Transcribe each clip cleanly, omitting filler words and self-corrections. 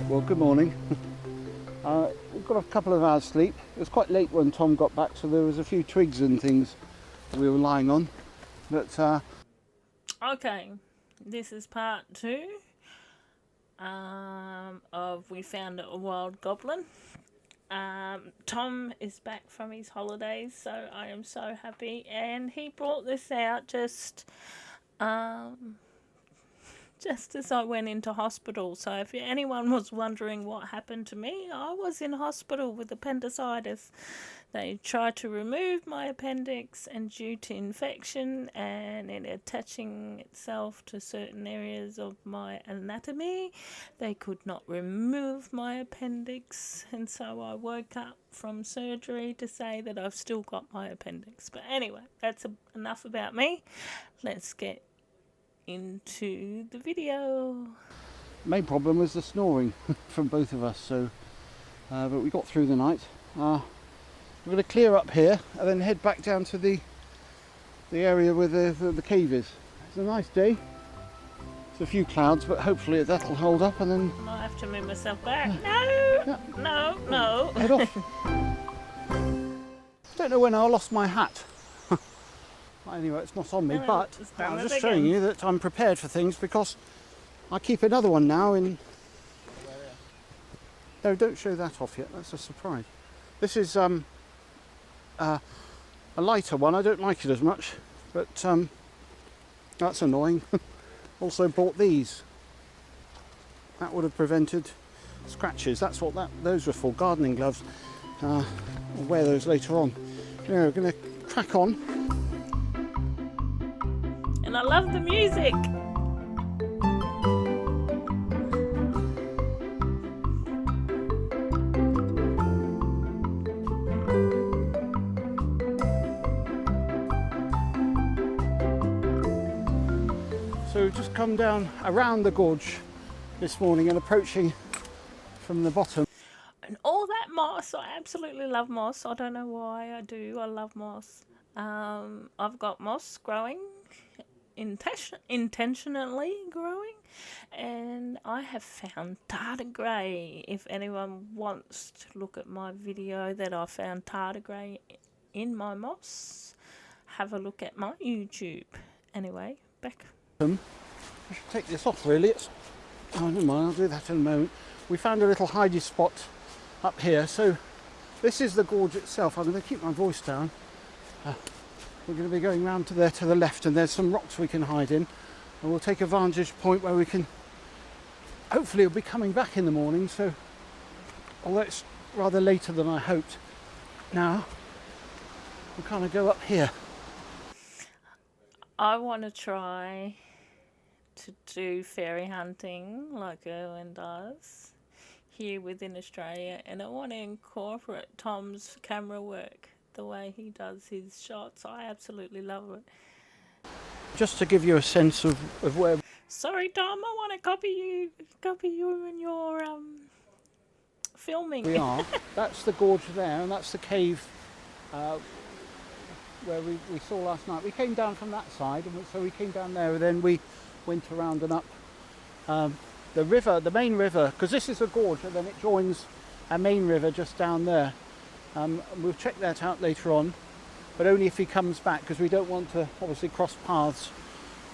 Well, good morning. We've got a couple of hours sleep. It was quite late when Tom got back, so there was a few twigs and things that we were lying on. But okay, this is part 2 of We Found a Wild Goblin. Tom is back from his holidays, so I am so happy, and he brought this out just as I went into hospital. So if anyone was wondering what happened to me, I was in hospital with appendicitis. They tried to remove my appendix, and due to infection and it attaching itself to certain areas of my anatomy, they could not remove my appendix, and so I woke up from surgery to say that I've still got my appendix. But anyway, that's enough about me. Let's get into the video. main problem was the snoring from both of us. So, but we got through the night. We're going to clear up here and then head back down to the area where the cave is. It's a nice day. It's a few clouds, but hopefully that'll hold up, and then I have to move myself back. No. head off. Don't know when I lost my hat. Anyway, it's not on me, but I was just showing you that I'm prepared for things, because I keep another one now in... No, don't show that off yet, that's a surprise. This is a lighter one. I don't like it as much, but that's annoying. Also bought these. That would have prevented scratches. That's what those were for, gardening gloves. I'll wear those later on. Anyway, we're going to crack on. And I love the music. So we've just come down around the gorge this morning and approaching from the bottom. And all that moss, I absolutely love moss. I don't know why I do. I love moss. I've got moss growing, intentionally growing, and I have found tardigrade. If anyone wants to look at my video that I found tardigrade in my moss, have a look at my YouTube. Anyway, back. I should take this off really. Oh, never mind, I'll do that in a moment. We found a little hidey spot up here. So this is the gorge itself. I'm going to keep my voice down. We're going to be going round to there to the left, and there's some rocks we can hide in, and we'll take a vantage point where we can, hopefully we'll be coming back in the morning, so although it's rather later than I hoped, now we'll kind of go up here. I want to try to do fairy hunting like Erwin does here within Australia, and I want to incorporate Tom's camera work, the way he does his shots. I absolutely love it. Just to give you a sense of where... Sorry Tom, I want to copy you in your filming. We are. That's the gorge there, and that's the cave where we saw last night. We came down from that side, and so we came down there, and then we went around and up the river, the main river, because this is a gorge, and then it joins a main river just down there. We'll check that out later on, but only if he comes back, because we don't want to obviously cross paths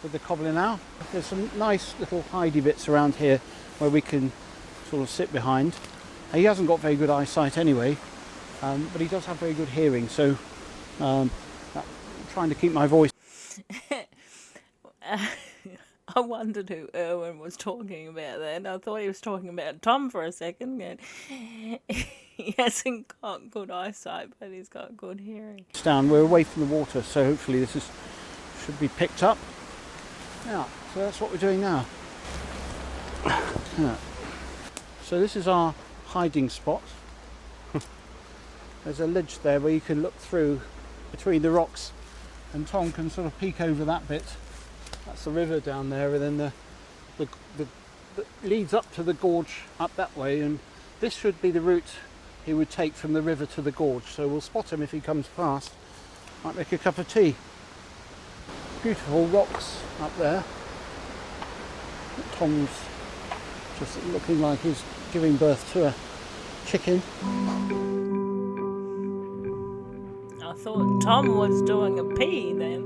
with the Cobbler now. There's some nice little hidey bits around here where we can sort of sit behind. He hasn't got very good eyesight anyway, but he does have very good hearing, so I'm trying to keep my voice. I wondered who Erwin was talking about then. I thought he was talking about Tom for a second. He hasn't got good eyesight, but he's got good hearing. Down, we're away from the water, so hopefully this should be picked up. Yeah, so that's what we're doing now. Yeah. So this is our hiding spot. There's a ledge there where you can look through between the rocks, and Tom can sort of peek over that bit. That's the river down there, and then the leads up to the gorge up that way, and this should be the route he would take from the river to the gorge. So we'll spot him if he comes past. Might make a cup of tea. Beautiful rocks up there. Tom's just looking like he's giving birth to a chicken. I thought Tom was doing a pee then.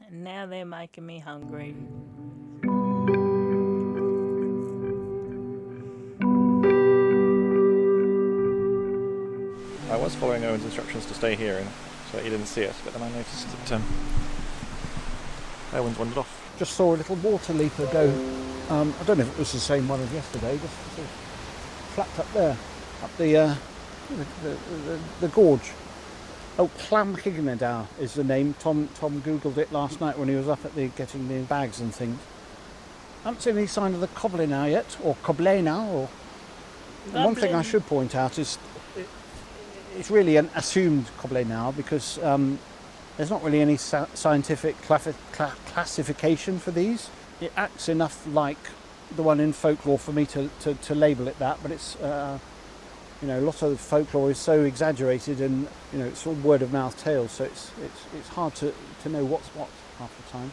And now they're making me hungry. I was following Owen's instructions to stay here, and so that he didn't see us, but then I noticed that Owen's wandered off. Just saw a little water leaper go. I don't know if it was the same one as yesterday. Just sort of flapped up there, up the gorge. Oh, Clamhignadau is the name. Tom googled it last night when he was up at getting the bags and things. I haven't seen any sign of the Coble now yet, or Coble now. Or one thing I should point out is it's really an assumed Coble now, because there's not really any scientific classification for these. It acts enough like the one in folklore for me to label it that, but it's you know, a lot of folklore is so exaggerated, and you know, it's all word of mouth tales, so it's hard to know what's what half the time.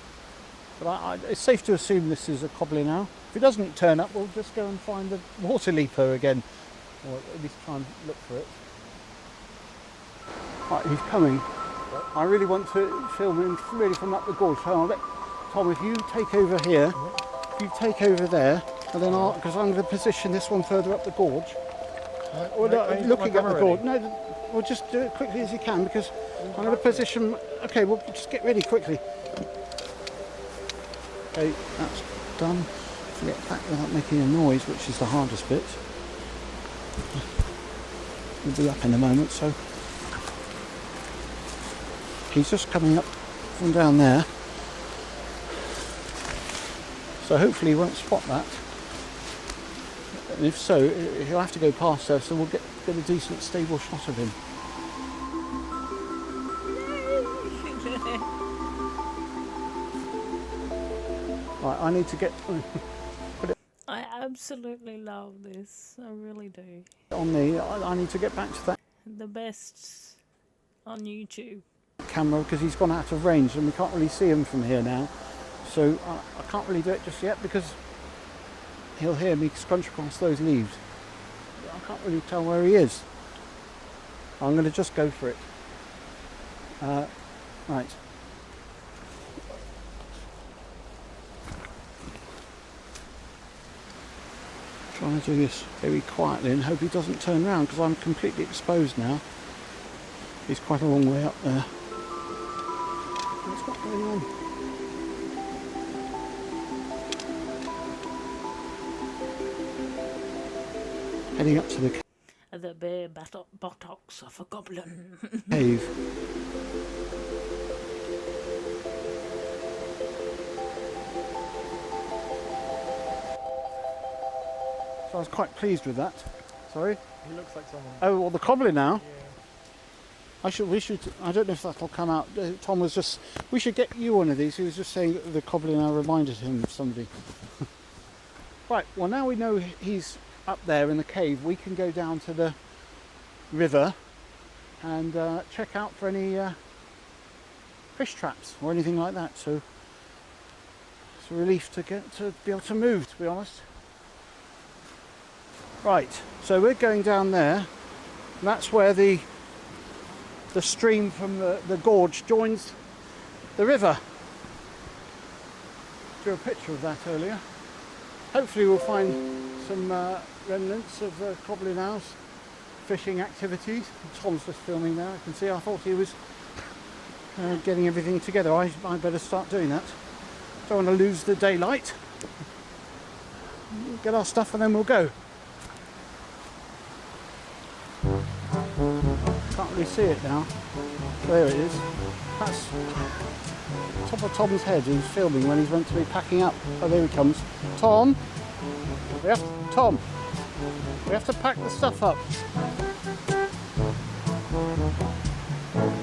But it's safe to assume this is a Coble now. If it doesn't turn up, we'll just go and find the water leaper again, or at least try and look for it. Right, he's coming. I really want to film him really from up the gorge, so I'll let Tom, if you take over here, if you take over there, and then because I'm going to position this one further up the gorge. Or looking at the gorge. No, we'll just do it quickly as you can, because I'm going to position. Okay, we'll just get ready quickly. Okay, that's done. Get back without making a noise, which is the hardest bit. We'll be up in a moment, so he's just coming up from down there. So hopefully he won't spot that. And if so, he'll have to go past us, so we'll get a decent stable shot of him. Right, I need to get I absolutely love this. I really do. on me. I need to get back to that The best on YouTube. camera, because he's gone out of range and we can't really see him from here now. So I can't really do it just yet, because he'll hear me scrunch across those leaves. I can't really tell where he is. I'm going to just go for it. Right. Trying to do this very quietly and hope he doesn't turn around, because I'm completely exposed now. He's quite a long way up there. What's going on? Heading up to the bare buttocks of a goblin. cave. So I was quite pleased with that. Sorry? He looks like someone. Oh, well, the Cobbler now. Yeah. We should. I don't know if that'll come out. Tom was just. We should get you one of these. He was just saying that the Cobbler now reminded him of somebody. Right. Well, now we know he's up there in the cave. We can go down to the river and check out for any fish traps or anything like that. So it's a relief to be able to move, to be honest. Right. So we're going down there. And that's where the stream from the gorge joins the river. Drew a picture of that earlier. Hopefully we'll find some remnants of Coble now's fishing activities. Tom's just filming there. I can see. I thought he was getting everything together. I better start doing that. Don't want to lose the daylight. Get our stuff and then we'll go. Can't really see it now. There it is. That's top of Tom's head who's filming when he's meant to be packing up. Oh, there he comes. Tom, we have to pack the stuff up.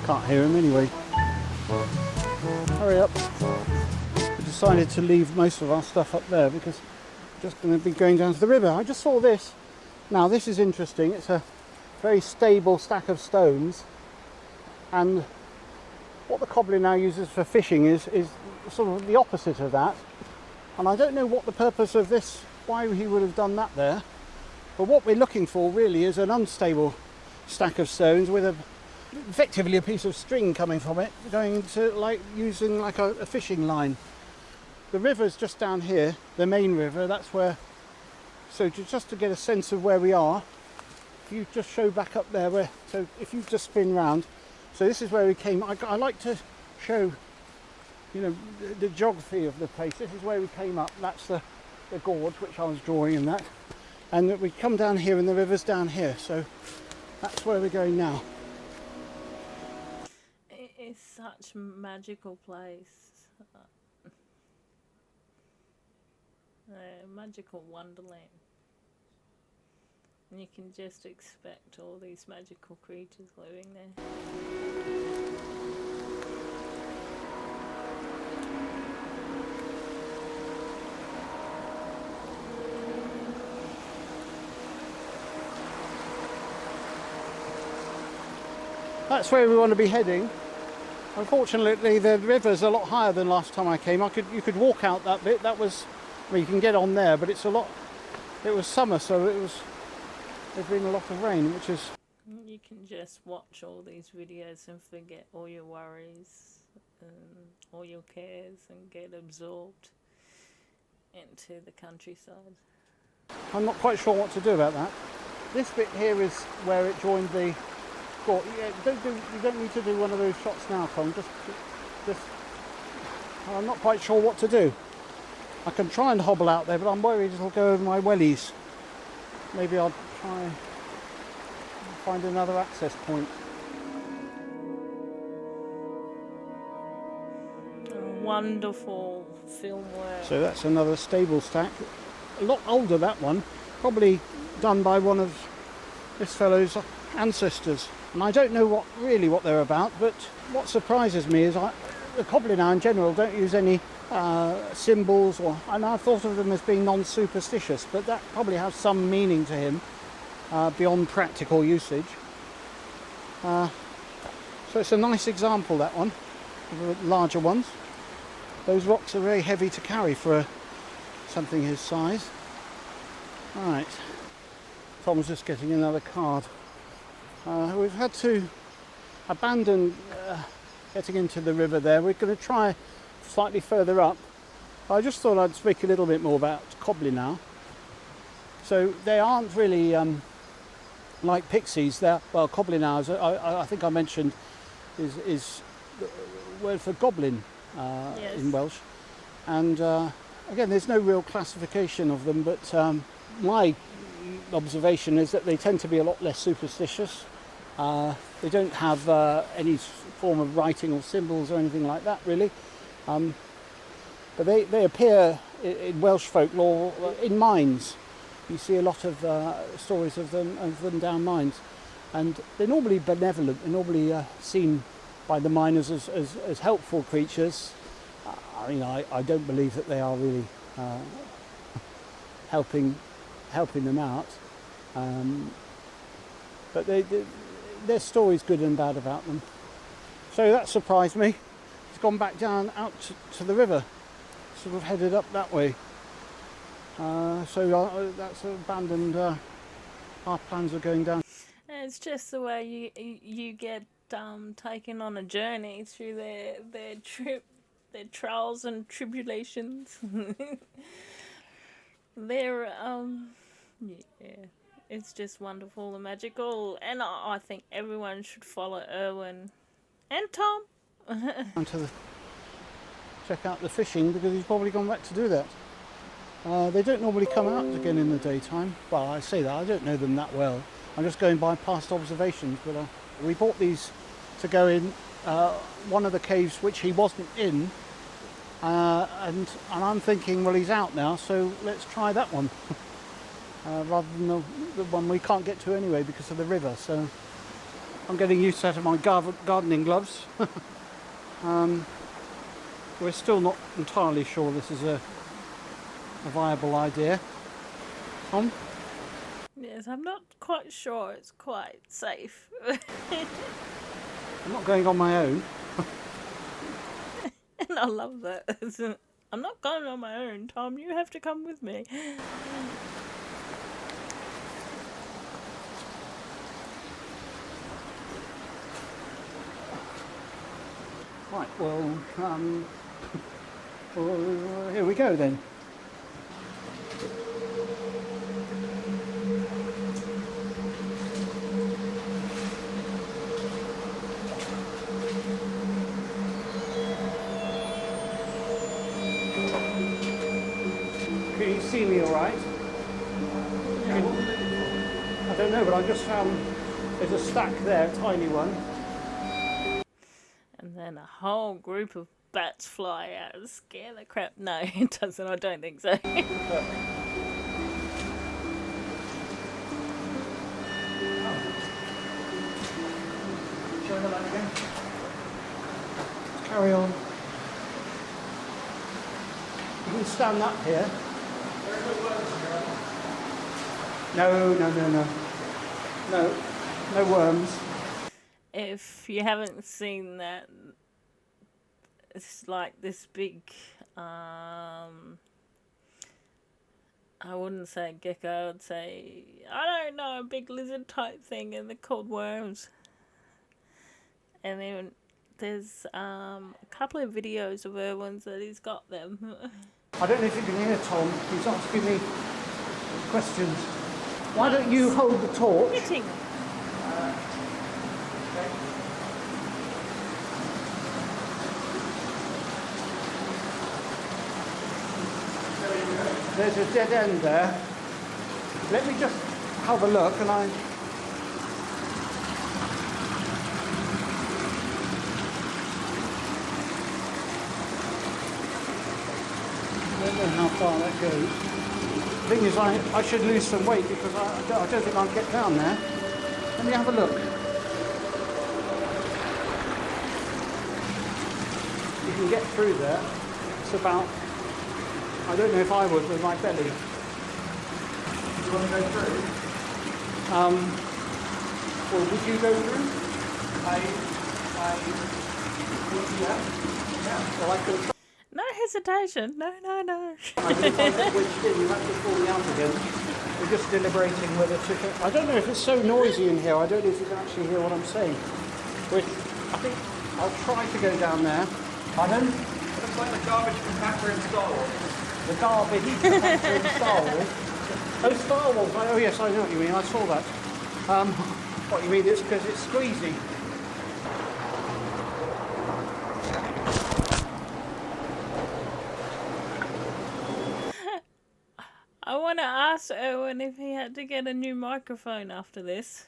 Can't hear him anyway. Hurry up. We decided to leave most of our stuff up there because we're just going to be going down to the river. I just saw this. Now this is interesting. It's a very stable stack of stones, and what the Cobbler now uses for fishing is sort of the opposite of that. And I don't know what the purpose of this, why he would have done that there. But what we're looking for really is an unstable stack of stones with effectively a piece of string coming from it, going into like using like a fishing line. The river's just down here, the main river, that's where, so just to get a sense of where we are, if you just show back up there, so if you just spin round, so this is where we came. I like to show, you know, the geography of the place. This is where we came up, that's the gorge which I was drawing in that. And we come down here and the river's down here, so that's where we're going now. It is such a magical place. A magical wonderland. And you can just expect all these magical creatures living there. That's where we want to be heading. Unfortunately, the river's a lot higher than last time I came. You could walk out that bit. That was, well, you can get on there, but it's a lot. It was summer, so there's been a lot of rain, which is. You can just watch all these videos and forget all your worries, all your cares, and get absorbed into the countryside. I'm not quite sure what to do about that. This bit here is where it joined the. Yeah, you don't need to do one of those shots now, Tom. Just. I'm not quite sure what to do. I can try and hobble out there, but I'm worried it'll go over my wellies. Maybe I'll try and find another access point. Wonderful film work. So that's another stable stack. A lot older, that one. Probably done by one of this fellow's ancestors. And I don't know what they're about, but what surprises me is the Cobbler now in general don't use any symbols, and I've thought of them as being non-superstitious, but that probably has some meaning to him beyond practical usage. So it's a nice example, that one, of the larger ones. Those rocks are very heavy to carry for something his size. Right, Tom's just getting another card. We've had to abandon getting into the river there. We're going to try slightly further up. I just thought I'd speak a little bit more about Coble now. So they aren't really like pixies. Well, Coble now, as I think I mentioned, is the word for goblin Yes. in Welsh. And again, there's no real classification of them, but my observation is that they tend to be a lot less superstitious. They don't have any form of writing or symbols or anything like that, really. But they appear in Welsh folklore in mines. You see a lot of stories of them down mines. And they're normally benevolent. They're normally seen by the miners as helpful creatures. I mean, I don't believe that they are really helping them out. But there's stories good and bad about them. So that surprised me. It's gone back down out to the river, sort of headed up that way. So that's abandoned. Our plans are going down. It's just the way you get taken on a journey through their trip, their trials and tribulations. They're yeah. It's just wonderful and magical, and I think everyone should follow Erwin and Tom. And check out the fishing, because he's probably gone back to do that. They don't normally come out again in the daytime. Well, I say that, I don't know them that well. I'm just going by past observations, but we bought these to go in one of the caves which he wasn't in, and I'm thinking, well, he's out now, so let's try that one. Rather than the one we can't get to anyway because of the river. So I'm getting used to my gardening gloves. We're still not entirely sure this is a viable idea. Tom? Yes, I'm not quite sure it's quite safe. I'm not going on my own. I love that. I'm not going on my own, Tom. You have to come with me. Right, well, well, here we go then. Can you see me all right? I don't know, but I just found there's a stack there, a tiny one. And then a whole group of bats fly out and scare the crap. No, it doesn't. I don't think so. Show the light again. Carry on. You can stand up here. No. No worms. If you haven't seen that, it's like this big, I wouldn't say gecko, I'd say, I don't know, a big lizard type thing, and they're called worms. And then there's a couple of videos of Erwin's that he's got them. I don't know if you can hear Tom. He's asking me questions. Why don't you hold the torch? Hitting. There's a dead end there. Let me just have a look and I don't know how far that goes. The thing is, I should lose some weight because I don't think I'll get down there. Let me have a look. You can get through there. It's about, I don't know if I would with my belly. Do you want to go through? Well, would you go through? Yeah. Well, I could try. No hesitation. No. I think if I get wedged in, you have to pull me out again. We're just deliberating whether to... I don't know if it's so noisy in here. I don't know if you can actually hear what I'm saying. I think I'll try to go down there. Pardon? Looks like the garbage compactor in Star Wars. The garbage compactor in Star Wars. Oh, Star Wars. Oh, yes, I know what you mean. I saw that. What you mean is because it's squeezy. I want to ask Erwin if he had to get a new microphone after this.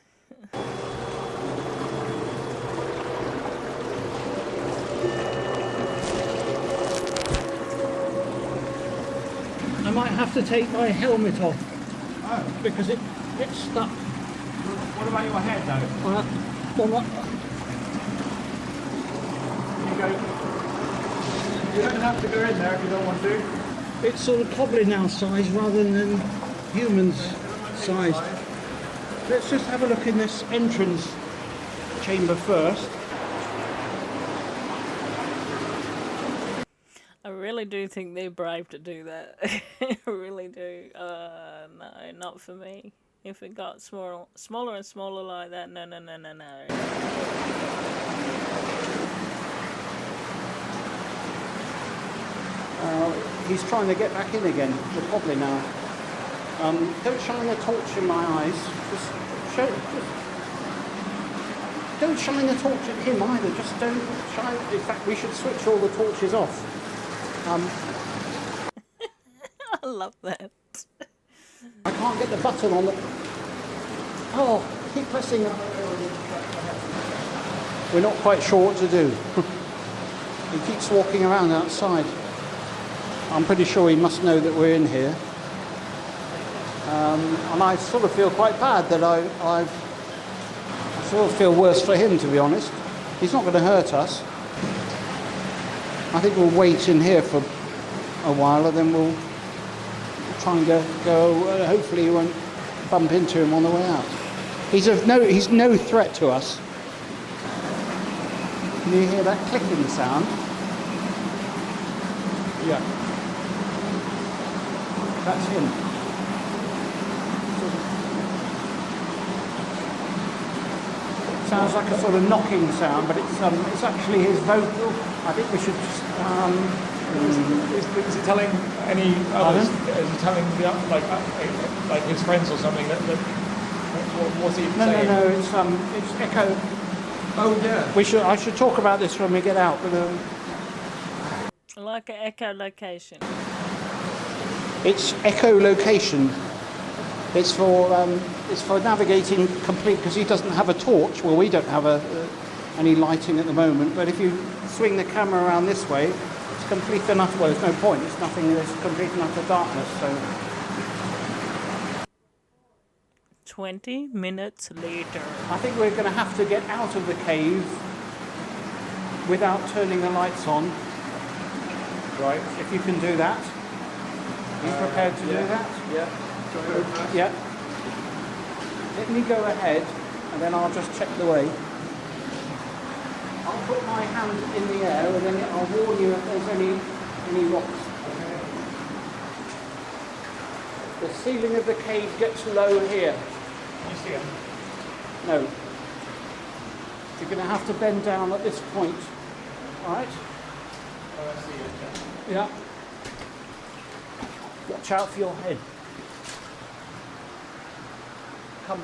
I might have to take my helmet off. Oh. Because it gets stuck. What about your head though? Well, what? You don't have to go in there if you don't want to. It's sort of Coble now size rather than humans sized. Let's just have a look in this entrance chamber first. I really do think they're brave to do that. I really do. No, not for me. If it got smaller and smaller like that, no. He's trying to get back in again, the Coble now. Don't shine a torch in my eyes. Don't shine a torch at him either. Just don't shine. In fact, we should switch all the torches off. I love that. I can't get the button on the... Oh, keep pressing it. We're not quite sure what to do. He keeps walking around outside. I'm pretty sure he must know that we're in here. And I sort of feel quite bad that I sort of feel worse for him, to be honest. He's not going to hurt us. I think we'll wait in here for a while and then we'll try and go hopefully we won't bump into him on the way out. He's no threat to us. Can you hear that clicking sound? Yeah. That's him. It sounds like a sort of knocking sound, but it's actually his vocal. I think we should just, Is he telling any others? Is he telling the like his friends or something that what's he saying? No, it's echo. Oh yeah. I should talk about this when we get out, but Like an echolocation. it's echolocation. It's for navigating complete, because he doesn't have a torch. Well, we don't have any lighting at the moment, but if you swing the camera around this way, it's complete enough. Well, there's no point. It's nothing. There's complete enough for darkness. So 20 minutes later. I think we're going to have to get out of the cave without turning the lights on. Right. If you can do that. Are you prepared to do that? Yeah. Yeah. Let me go ahead, and then I'll just check the way. I'll put my hand in the air, and then I'll warn you if there's any rocks. The ceiling of the cave gets low here. Can you see him? No. You're going to have to bend down at this point. All right? Oh, I see it. Yeah. Watch out for your head. Come.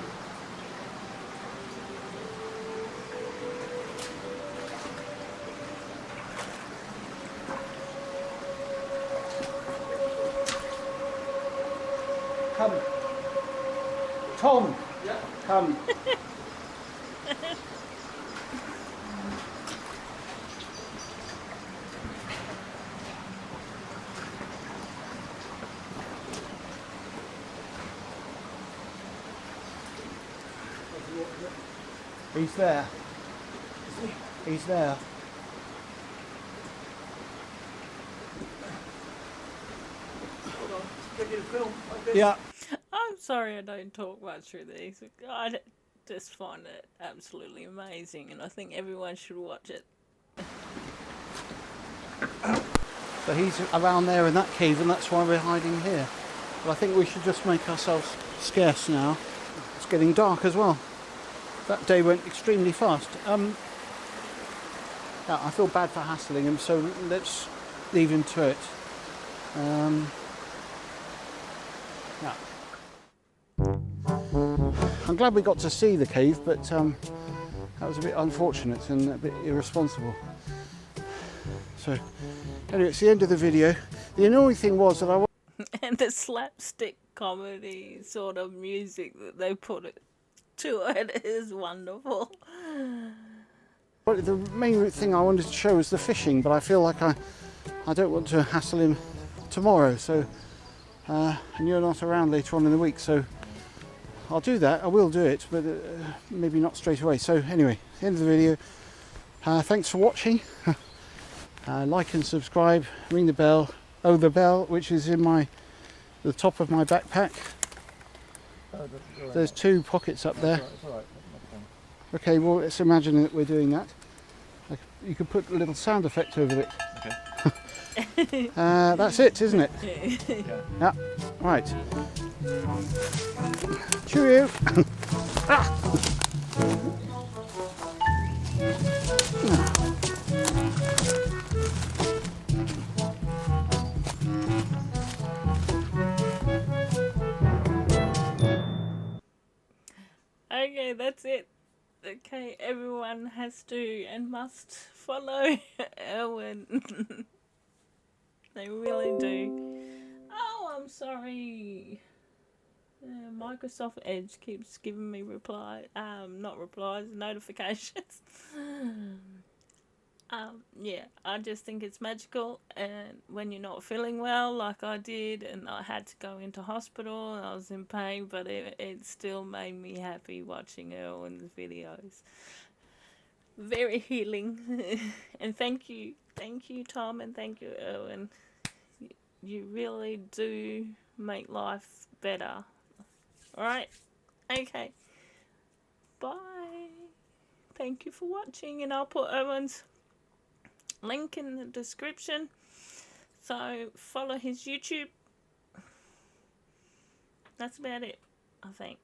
Come. Tom. Yeah. Come. He's there. He's there. Hold on. Can you film like this? Yeah. I'm sorry I don't talk much through these. I just find it absolutely amazing, and I think everyone should watch it. So he's around there in that cave, and that's why we're hiding here. But I think we should just make ourselves scarce now. It's getting dark as well. That day went extremely fast. Yeah, I feel bad for hassling him, so let's leave him to it. Yeah. I'm glad we got to see the cave, but that was a bit unfortunate and a bit irresponsible. So, anyway, it's the end of the video. The annoying thing was that And the slapstick comedy sort of music that they put it to it is wonderful. Well, the main thing I wanted to show was the fishing, but I feel like I don't want to hassle him tomorrow. So, and you're not around later on in the week, so I'll do that. I will do it, but maybe not straight away. So anyway, the end of the video. Thanks for watching. Like and subscribe. Ring the bell. Oh, the bell, which is in the top of my backpack. There's 2 pockets up there. It's all right. Okay, well, let's imagine that we're doing that. You could put a little sound effect over it. Okay. That's it, isn't it? Yeah. Right. Cheerio. Okay, that's it. Okay, everyone has to and must follow Erwin. They really do. Oh, I'm sorry. Microsoft Edge keeps giving me not replies, notifications. Yeah, I just think it's magical, and when you're not feeling well like I did and I had to go into hospital and I was in pain, but it still made me happy watching Erwin's videos. Very healing. And thank you Tom, and thank you Erwin. You really do make life better. Alright? Okay. Bye. Thank you for watching, and I'll put Erwin's link in the description So follow his YouTube. That's about it, I think.